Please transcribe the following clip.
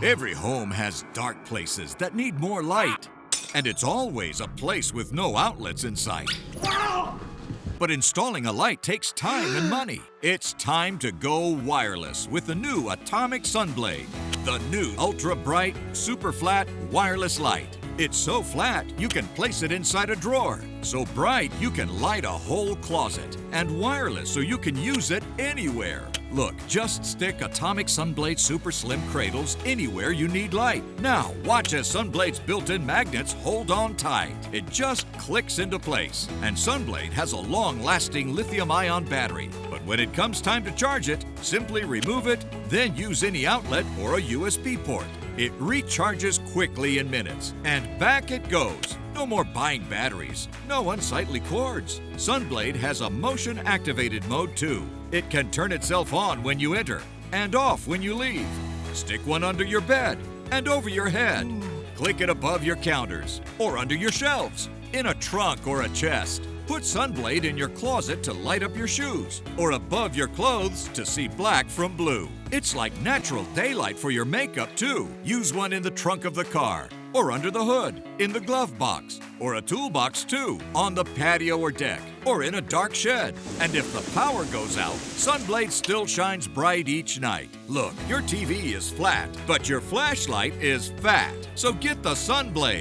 Every home has dark places that need more light. And it's always a place with no outlets in sight. But installing a light takes time and money. It's time to go wireless with the new Atomic Sun Blade. The new ultra-bright, super-flat wireless light. It's so flat, you can place it inside a drawer. So bright, you can light a whole closet. And wireless, so you can use it anywhere. Look, just stick Atomic Sunblade Super Slim cradles anywhere you need light. Now, watch as Sunblade's built-in magnets hold on tight. It just clicks into place. And Sunblade has a long-lasting lithium-ion battery. But when it comes time to charge it, simply remove it, then use any outlet or a USB port. It recharges quickly in minutes, and back it goes. No more buying batteries, no unsightly cords. Sunblade has a motion-activated mode too. It can turn itself on when you enter and off when you leave. Stick one under your bed and over your head. Click it above your counters or under your shelves, in a trunk or a chest. Put Sunblade in your closet to light up your shoes, or above your clothes to see black from blue. It's like natural daylight for your makeup, too. Use one in the trunk of the car, or under the hood, in the glove box, or a toolbox, too, on the patio or deck, or in a dark shed. And if the power goes out, Sunblade still shines bright each night. Look, your TV is flat, but your flashlight is fat. So get the Sunblade.